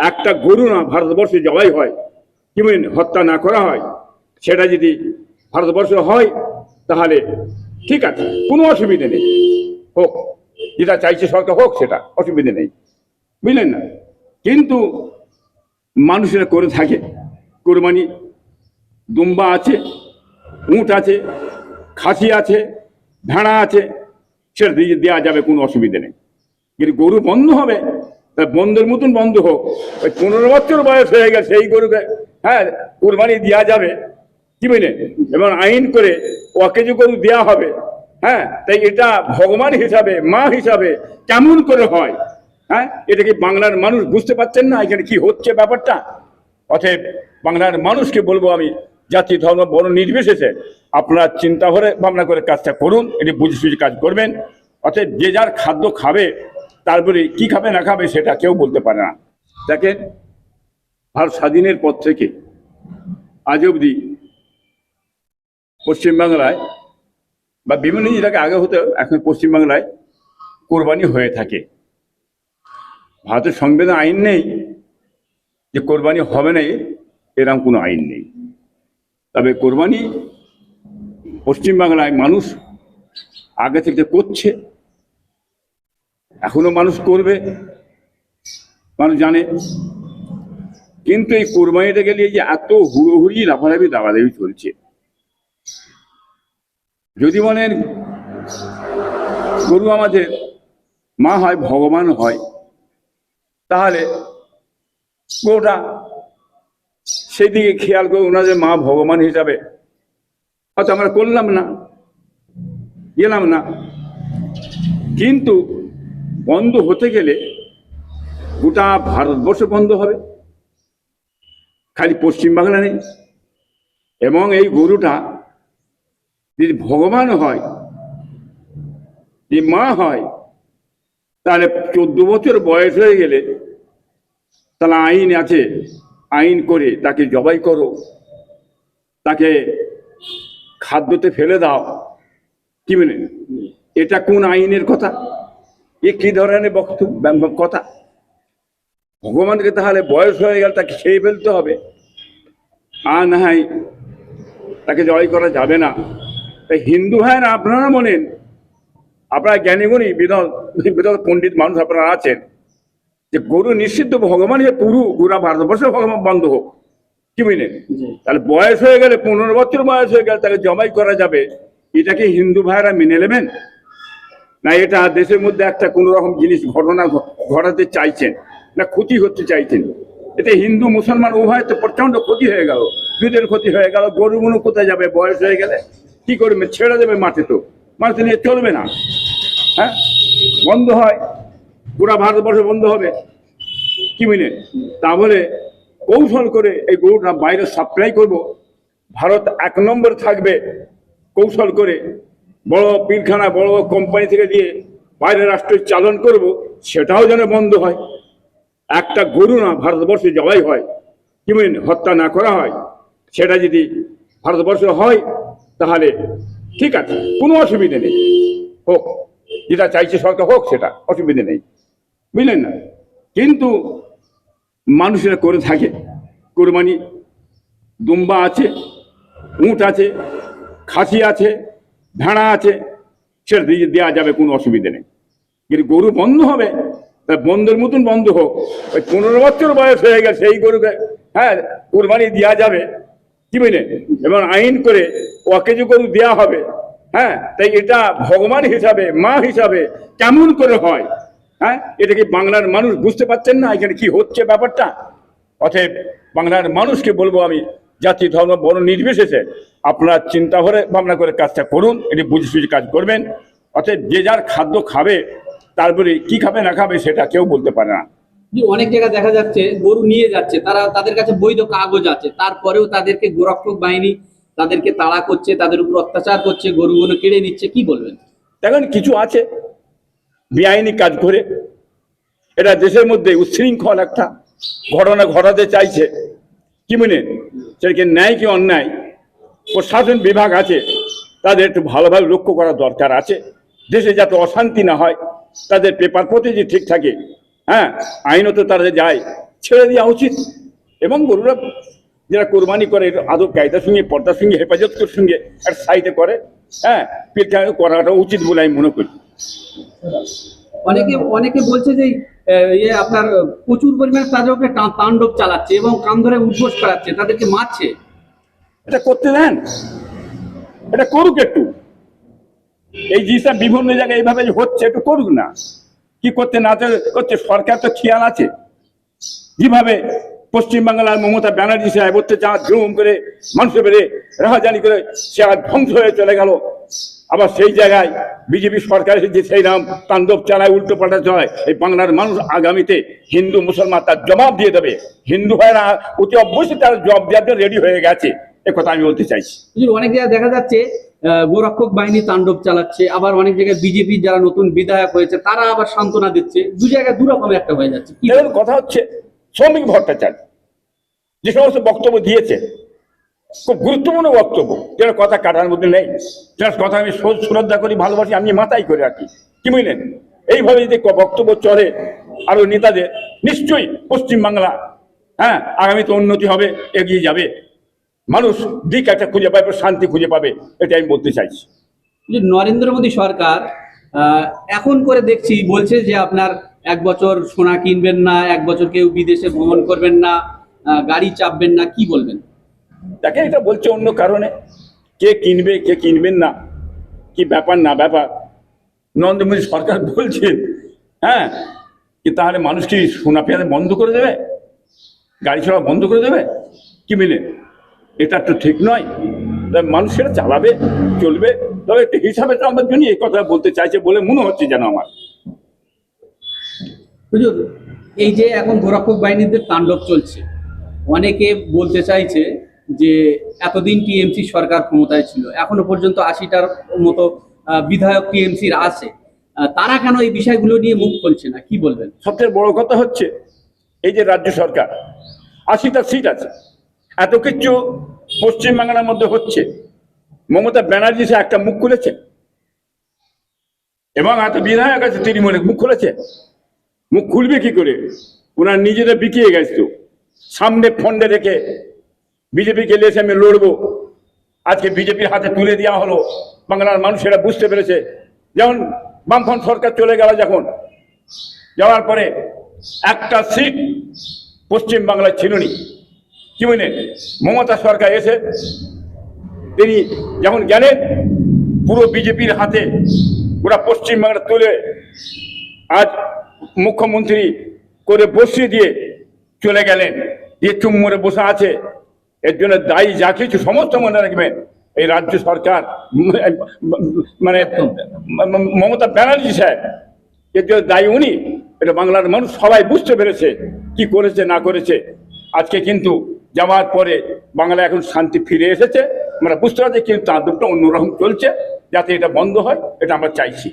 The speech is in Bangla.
একটা গরু না ভারতবর্ষে জবাই হয়, কি বলেন, হত্যা না করা হয়, সেটা যদি ভারতবর্ষে হয় তাহলে ঠিক আছে, কোনো অসুবিধে নেই, হোক, যেটা চাইছে সরকার হোক, সেটা অসুবিধে নেই, বুঝলেন না। কিন্তু মানুষেরা করে থাকে কোরবানি, দুম্বা আছে, উঁট আছে, খাসি আছে, ভেড়া আছে, সেটা দিয়ে দেওয়া যাবে, কোনো অসুবিধে নেই। কিন্তু গরু বন্ধ হবে, তা বন্ধের মতন বন্ধ হোক। ওই 15 বছর বয়স হয়ে গেছে সেই গরুকে, হ্যাঁ, কোরবানি দেওয়া যাবে, কি বুঝলেন, এবং আইন করে ওকে যে গরু দেওয়া হবে, হ্যাঁ, তাই এটা ভগবান হিসাবে, মা হিসাবে কেমন করে হয়? হ্যাঁ, এটা কি বাংলার মানুষ বুঝতে পারছেন না এখানে কি হচ্ছে ব্যাপারটা? অতএব বাংলার মানুষকে বলবো আমি, জাতি ধর্ম বড় নির্বিশেষে আপনারা চিন্তা করে ভাবনা করে কাজটা করুন, এটি বুঝে সুঝে কাজ করবেন। অতএব যে যার খাদ্য খাবে, তারপরে কি খাবে না খাবে সেটা কেউ বলতে পারে না। দেখেন, ভারত স্বাধীনের পর থেকে আজ অবধি পশ্চিমবাংলায় বা বিভিন্ন জায়গায়, আগে হতে এখন পশ্চিমবাংলায় কোরবানি হয়ে থাকে। ভারতের সংবিধান আইন নেই যে কোরবানি হবে না, এরকম কোনো আইন নেই। তবে কোরবানি পশ্চিমবাংলায় মানুষ আগে থেকে করছে, এখনো মানুষ করবে, মানুষ জানে। কিন্তু এই কোরবানিটা গেলে যে এত হুড়োহুড়ি, লাফালাফি, দাবাদাবি চলছে, যদি বলেন গরু আমাদের মা হয়, ভগবান হয়, তাহলে গোটা সেদিকে খেয়াল করে ওনাদের মা ভগবান হিসাবে হয়তো আমরা করলাম না, গেলাম না। কিন্তু বন্ধ হতে গেলে গোটা ভারতবর্ষ বন্ধ হবে, খালি পশ্চিমবাংলা নেই। এবং এই গরুটা যদি ভগবান হয়, যদি মা হয়, তাহলে 14 বছর বয়স হয়ে গেলে তাহলে আইন আছে, আইন করে তাকে জবাই করো, তাকে খাদ্যতে ফেলে দাও, কি বলেন? এটা কোন আইনের কথা? এ কি ধরনের বক্তব্য কথা? ভগবানকে তাহলে বয়স হয়ে গেল তাকে খেয়ে ফেলতে হবে, আর না হয় তাকে জবাই করা যাবে না। তাই হিন্দু ভাইয়েরা আপনারা বলেন, আপনারা জ্ঞানীগুণী বিদল পণ্ডিত মানুষ আপনারা আছেন, যে গরু নিষিদ্ধ, ভগবান পুরু গোটা ভারতবর্ষে ভগবান বন্ধ হোক, কি বুঝলেন? তাহলে বয়স হয়ে গেলে, 15 বছর বয়স হয়ে গেলে তাকে জবাই করা যাবে, এটাকে হিন্দু ভাইয়েরা মেনে নেবেন না? এটা দেশের মধ্যে একটা কোন রকম জিনিস ঘটনা ঘটাতে চাইছেন না, ক্ষতি হতে চাইছেন? এতে হিন্দু মুসলমান উভয় তো প্রচন্ড ক্ষতি হয়ে গেল, দুধের ক্ষতি হয়ে গেল। গরুগুলো কোথায় যাবে বয়স হয়ে গেলে? কি করবে? ছেড়ে দেবে মাঠে, তো মাঠে নিয়ে চলবে না। হ্যাঁ, বন্ধ হয়, পুরা ভারতবর্ষে বন্ধ হবে, কি বুঝলেন? তাহলে কৌশল করে এই গরুটা বাইরে সাপ্লাই করব, ভারত 1 নম্বর থাকবে কৌশল করে, বড় পিলখানা, বড় কোম্পানি থেকে দিয়ে বাইরের রাষ্ট্রে চালন করব, সেটাও যেন বন্ধ হয়। একটা গরু না ভারতবর্ষে জবাই হয়, কি বলেন, হত্যা না করা হয়, সেটা যদি ভারতবর্ষে হয় তাহলে ঠিক আছে, কোনো অসুবিধে নেই, হোক, যেটা চাইছে সরকার হোক, সেটা অসুবিধে নেই, বুঝলেন না। কিন্তু মানুষেরা করে থাকে কোরবানি, দুম্বা আছে, উঁট আছে, খাসি আছে, ভেড়া আছে, সেটা দিয়ে দেওয়া যাবে, কোনো অসুবিধে নেই। কিন্তু গরু বন্ধ হবে, তা বন্ধের মতন বন্ধ হোক। ওই 15 বছর বয়স হয়ে গেছে সেই গরুকে, হ্যাঁ, কোরবানি দেওয়া যাবে, কি বুঝলেন, এবং আইন করে ওকে যে গরু দেওয়া হবে, হ্যাঁ, তাই এটা ভগবান হিসাবে, মা হিসাবে কেমন করে হয়? হ্যাঁ, এটা কি বাংলার মানুষ বুঝতে পারছেন না এখানে কি হচ্ছে ব্যাপারটা? অতএব বাংলার মানুষকে বলবো আমি, জাতি ধর্ম বড় নির্বিশেষে আপনারা চিন্তা করে ভাবনা করে কাজটা করুন, এটি বুঝে সুঝে কাজ করবেন। অতএব যে যার খাদ্য খাবে, তারপরে কি খাবে না খাবে সেটা কেউ বলতে পারে না। অনেক জায়গায় দেখা যাচ্ছে গরু নিয়ে যাচ্ছে, তাদের কাছে বৈধ কাগজ আছে, তারপরেও তাদেরকে গোরক্ষক বাহিনী তাদেরকে তাড়া করছে, তাদের উপর অত্যাচার করছে, গরুগুলো কেড়ে নিচ্ছে, কি বলবেন? দেখেন, কিছু আছে বেআইনি কাজ করে, এটা দেশের মধ্যে উচ্ছৃঙ্খল একটা ঘটনা ঘটাতে চাইছে, কি বুঝলেন, সেটাকে ন্যায় কি অন্যায় প্রশাসন বিভাগ আছে, তাদের একটু ভালোভাবে লক্ষ্য করা দরকার আছে, দেশে যাতে অশান্তি না হয়, তাদের পেপার প্রতি যে ঠিক থাকে, হ্যাঁ, আইনত তারা যায়, ছেড়ে দেওয়া উচিত। এবং গরুরা যারা কোরবানি করে এটা আদব কায়দার সঙ্গে, পর্দার সঙ্গে, হেফাজতের সঙ্গে একটা সাইডে করে, হ্যাঁ, করাটা উচিত বলে আমি মনে করি। অনেকে অনেকে বলছে যে আপনার প্রচুর পরিমাণে তাদের উপরে তাণ্ডব চালাচ্ছে এবং কান ধরে উদ্বোস করাচ্ছে, তাদেরকে মারছে। এটা করতে দেন, এটা করুক একটু। এই জিনিসটা বিভিন্ন জায়গায় এইভাবে যে হচ্ছে, একটু করুক না। কি করতে না করছে, সরকার তো খেয়াল আছে। যেভাবে পশ্চিমবাংলার মমতা ব্যানার্জি সাহেব অত্যাচার জুলুম করে মানুষের বেড়ে রাহাজানি করে সে আর ধ্বংস হয়ে চলে গেল, আবার সেই জায়গায় বিজেপি সরকার যে সেই নাম তাণ্ডব চালায়, উল্টো পাল্টা চলায়, এই বাংলার মানুষ আগামীতে হিন্দু মুসলমান তার জবাব দিয়ে দেবে। হিন্দু ভাইরা অতি অবশ্যই তার জবাব দেওয়ার জন্য রেডি হয়ে গেছে, কথা আমি বলতে চাইছি। অনেক জায়গায় দেখা যাচ্ছে গোরক্ষক বাহিনী তাণ্ডব চালাচ্ছে, আবার অনেক জায়গায় বিজেপি যারা নতুন বিধায়ক হয়েছে তারা আবার সান্ত্বনা দিচ্ছে। দু জায়গায় দুরকম একটা হয়ে যাচ্ছে। কি কথা হচ্ছে, শ্রমিক ভট্টাচার্য যে সমস্ত বক্তব্য দিয়েছে, খুব গুরুত্বপূর্ণ বক্তব্য, যেটা কথা কাটার মধ্যে নেই, যার কথা আমি শ্রদ্ধা করি, ভালোবাসি, আমি মাথায় করে রাখি। কি বুঝলেন? এইভাবে যদি বক্তব্য চলে আরো নেতাদের, নিশ্চয়ই পশ্চিমবাংলা, হ্যাঁ, আগামীতে উন্নতি হবে, এগিয়ে যাবে, মানুষ দিক একটা খুঁজে পাবে, শান্তি খুঁজে পাবে, এটা আমি বলতে চাইছি। নরেন্দ্র মোদী সরকার এখন করে দেখছি বলছে যে আপনার 1 বছর সোনা কিনবেন না, 1 বছর কেউ বিদেশে ভ্রমণ করবেন না, গাড়ি চাপবেন না। কি বলবেন? তাকে এটা বলছে অন্য কারণে, কে কিনবে কে কিনবেন না, কি ব্যাপার না ব্যাপার। নরেন্দ্র মোদী সরকার বলছেন, হ্যাঁ, কি তাহলে মানুষ কি সোনা পেঁয়াজ বন্ধ করে দেবে, গাড়ি চলা বন্ধ করে দেবে? কি মিলে, এটা তো ঠিক নয়। মানুষেরা চালাবে, চলবে, তবে একটা হিসাবে তো আমার জন্য এই কথা বলতে চাইছে বলে মনে হচ্ছে যেন আমার। হুজুর, এই যে এখন গোরক্ষক বাহিনীদের তাণ্ডব চলছে, অনেকে বলতে চাইছে যে এতদিন টিএমসি সরকার ক্ষমতায় ছিল, এখনো পর্যন্ত 80টার মতো বিধায়ক টিএমসির আছে, তারা কেন এই বিষয়গুলো নিয়ে মুখ খুলছে না? কি বলবেন? সবচেয়ে বড় কথা হচ্ছে, এই যে রাজ্য সরকার 80টা সিট আছে, এত কিছু পশ্চিমবাংলার মধ্যে হচ্ছে, মমতা ব্যানার্জি সে একটা মুখ খুলেছে, এবং এত বিধায়ক আছে তৃণমূলের মুখ খুলেছে। মুখ খুলবে কি করে? ওনার নিজেরা বিকিয়ে গেছে তো, সামনে ফন্ডে রেখে বিজেপিকে এসে আমি লড়বো, আজকে বিজেপির হাতে তুলে দেওয়া হলো। বাংলার মানুষেরা বুঝতে পেরেছে, যেমন বামফ্রন্ট সরকার চলে গেল, যখন যাওয়ার পরে একটা সিট পশ্চিম বাংলায় ছিল নি। কি বুঝলেন? মমতা সরকার এসে তিনি যেমন গেলেন, পুরো বিজেপির হাতে ওরা পশ্চিমবাংলা তুলে আজ মুখ্যমন্ত্রী করে বসিয়ে দিয়ে চলে গেলেন, দিয়ে চুম্বরে বসে আছে। এর জন্য দায়ী যা কিছু সমস্ত মনে রাখবেন, এই রাজ্য সরকার, মানে মমতা ব্যানার্জি সাহেব, এর জন্য দায়ী উনি। এটা বাংলার মানুষ সবাই বুঝতে পেরেছে কি করেছে না করেছে। আজকে কিন্তু যাওয়ার পরে বাংলা এখন শান্তি ফিরে এসেছে, আমরা বুঝতে পারছি, কিন্তু তাণ্ডবটা অন্যরকম চলছে। যাতে এটা বন্ধ হয়, এটা আমরা চাইছি।